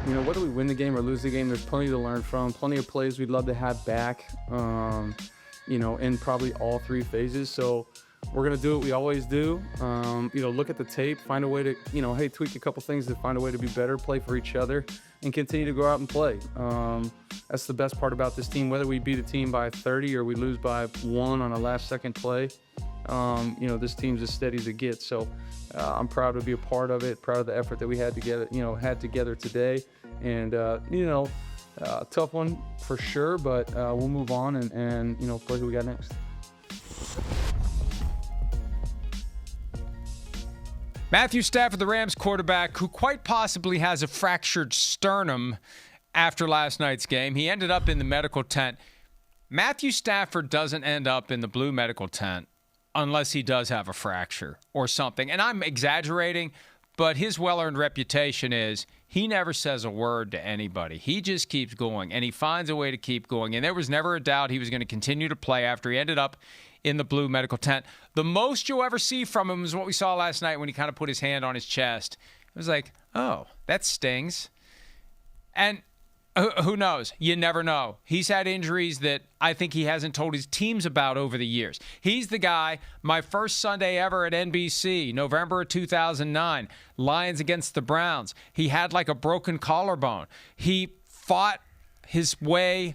whether we win the game or lose the game, there's plenty to learn from, plenty of plays we'd love to have back, in probably all three phases. So we're going to do what we always do. Look at the tape, find a way to, tweak a couple things to find a way to be better, play for each other, and continue to go out and play. That's the best part about this team. Whether we beat a team by 30 or we lose by 1 on a last-second play, this team's as steady as it gets. So I'm proud to be a part of it, proud of the effort that we had together today. And, tough one for sure, but we'll move on and play who we got next. Matthew Stafford, the Rams quarterback, who quite possibly has a fractured sternum after last night's game. He ended up in the medical tent. Matthew Stafford doesn't end up in the blue medical tent unless he does have a fracture or something. And I'm exaggerating, but his well-earned reputation is he never says a word to anybody. He just keeps going, and he finds a way to keep going. And there was never a doubt he was going to continue to play after he ended up in the blue medical tent. The most you'll ever see from him is what we saw last night when he kind of put his hand on his chest. It was like, oh, that stings. And who knows? You never know. He's had injuries that I think he hasn't told his teams about over the years. He's the guy, my first Sunday ever at NBC, November of 2009, Lions against the Browns. He had like a broken collarbone. He fought his way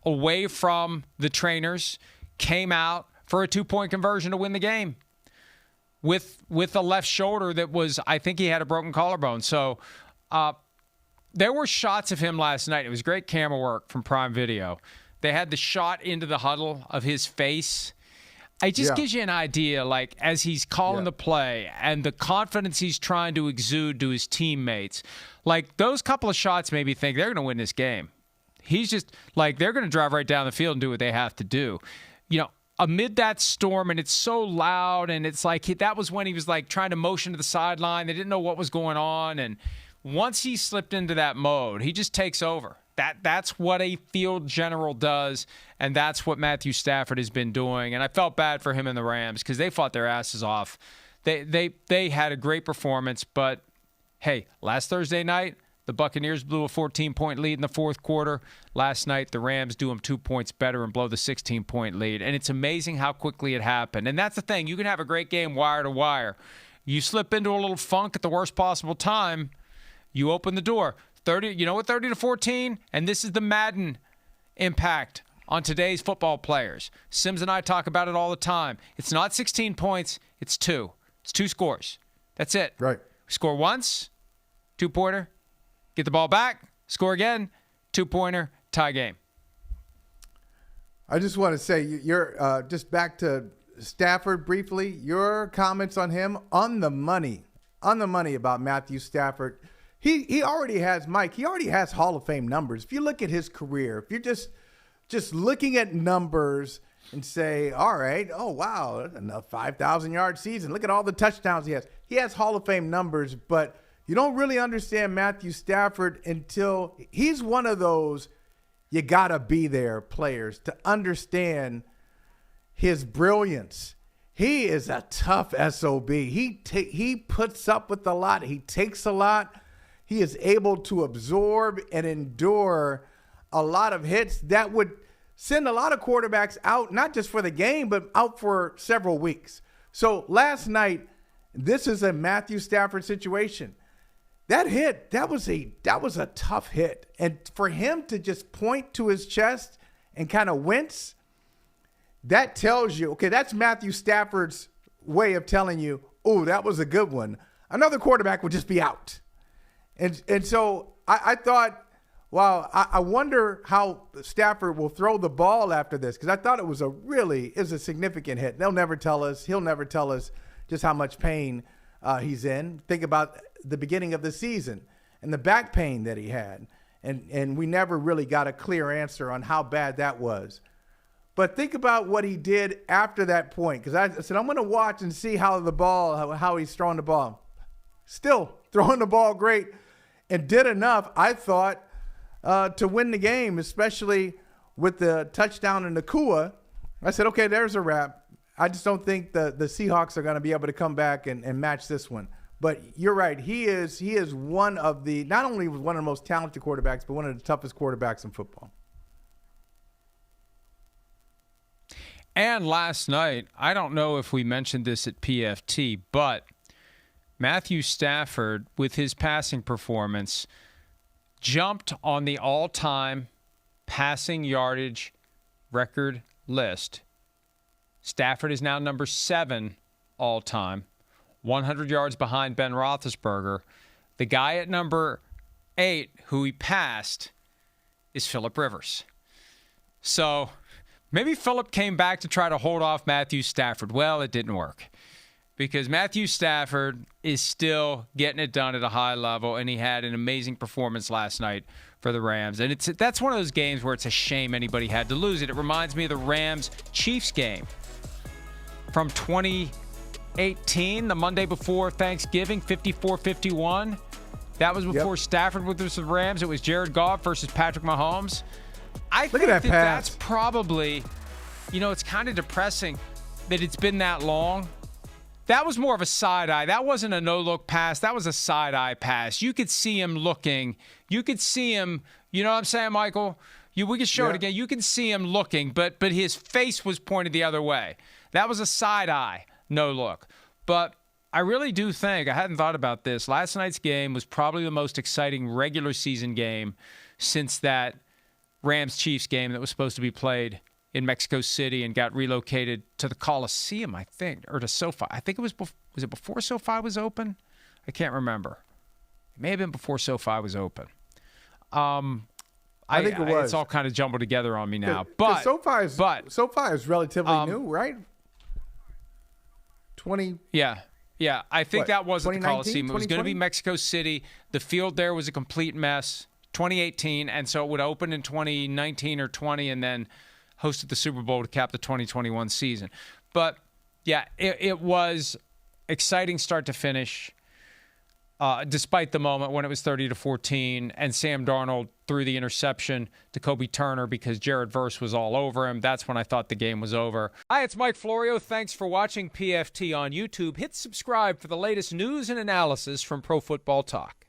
away from the trainers, came out for a 2-point conversion to win the game with a left shoulder that was, I think he had a broken collarbone. So there were shots of him last night. It was great camera work from Prime Video. They had the shot into the huddle of his face. It just gives you an idea, like, as he's calling the play and the confidence he's trying to exude to his teammates. Like, those couple of shots made me think they're going to win this game. He's just, like, they're going to drive right down the field and do what they have to do. Amid that storm, and it's so loud, and it's like that was when he was, like, trying to motion to the sideline. They didn't know what was going on, and once he slipped into that mode, he just takes over. That's what a field general does, and that's what Matthew Stafford has been doing. And I felt bad for him and the Rams because they fought their asses off. They had a great performance, but hey, last Thursday night, the Buccaneers blew a 14-point lead in the fourth quarter. Last night, the Rams do them 2 points better and blow the 16-point lead. And it's amazing how quickly it happened. And that's the thing. You can have a great game wire to wire. You slip into a little funk at the worst possible time, you open the door. 30 to 14, and this is the Madden impact on today's football players. Sims and I talk about it all the time. It's not 16 points, it's 2. It's 2 scores. That's it. Right. Score once, 2-pointer, get the ball back, score again, 2-pointer, tie game. I just want to say, you're just back to Stafford briefly, your comments on him on the money about Matthew Stafford. He already has, Mike, he already has Hall of Fame numbers. If you look at his career, if you're just looking at numbers and say, all right, oh, wow, a 5,000-yard season. Look at all the touchdowns he has. He has Hall of Fame numbers, but you don't really understand Matthew Stafford until he's one of those you got to be there players to understand his brilliance. He is a tough SOB. He puts up with a lot. He takes a lot. He is able to absorb and endure a lot of hits that would send a lot of quarterbacks out, not just for the game, but out for several weeks. So last night, this is a Matthew Stafford situation. That hit, that was a tough hit. And for him to just point to his chest and kind of wince, that tells you, okay, that's Matthew Stafford's way of telling you, oh, that was a good one. Another quarterback would just be out. And so I thought, wow, I wonder how Stafford will throw the ball after this, because I thought it was a significant hit. They'll never tell us. He'll never tell us just how much pain he's in. Think about the beginning of the season and the back pain that he had. And we never really got a clear answer on how bad that was. But think about what he did after that point, because I said, I'm going to watch and see how he's throwing the ball. Still throwing the ball great, and did enough, I thought, to win the game, especially with the touchdown in Nakua. I said, okay, there's a wrap. I just don't think the Seahawks are going to be able to come back and match this one. But you're right. He is one of the, not only one of the most talented quarterbacks, but one of the toughest quarterbacks in football. And last night, I don't know if we mentioned this at PFT, but Matthew Stafford, with his passing performance, jumped on the all-time passing yardage record list. Stafford is now number 7 all-time, 100 yards behind Ben Roethlisberger. The guy at number 8, who he passed, is Phillip Rivers. So maybe Phillip came back to try to hold off Matthew Stafford. Well, it didn't work because Matthew Stafford is still getting it done at a high level, and he had an amazing performance last night for the Rams. And that's one of those games where it's a shame anybody had to lose it. It reminds me of the Rams-Chiefs game from 2018, the Monday before Thanksgiving, 54-51. That was before Stafford was the Rams. It was Jared Goff versus Patrick Mahomes. I think that's probably, it's kind of depressing that it's been that long. That was more of a side-eye. That wasn't a no-look pass. That was a side-eye pass. You could see him looking. You could see him, you know what I'm saying, Michael? We can show it again. You can see him looking, but his face was pointed the other way. That was a side-eye, no-look. But I really do think, I hadn't thought about this, last night's game was probably the most exciting regular season game since that Rams-Chiefs game that was supposed to be played in Mexico City and got relocated to the Coliseum, I think, or to SoFi. I think it was it before SoFi was open? I can't remember. It may have been before SoFi was open. I think it was. It's all kind of jumbled together on me now. But SoFi is relatively new, right? 20. Yeah. I think that was at the Coliseum. It was going to be Mexico City. The field there was a complete mess. 2018, and so it would open in 2019 or 20, and then hosted the Super Bowl to cap the 2021 season. But yeah, it was exciting start to finish, despite the moment when it was 30-14, and Sam Darnold threw the interception to Kobe Turner because Jared Verse was all over him. That's when I thought the game was over. Hi, it's Mike Florio. Thanks for watching PFT on YouTube. Hit subscribe for the latest news and analysis from Pro Football Talk.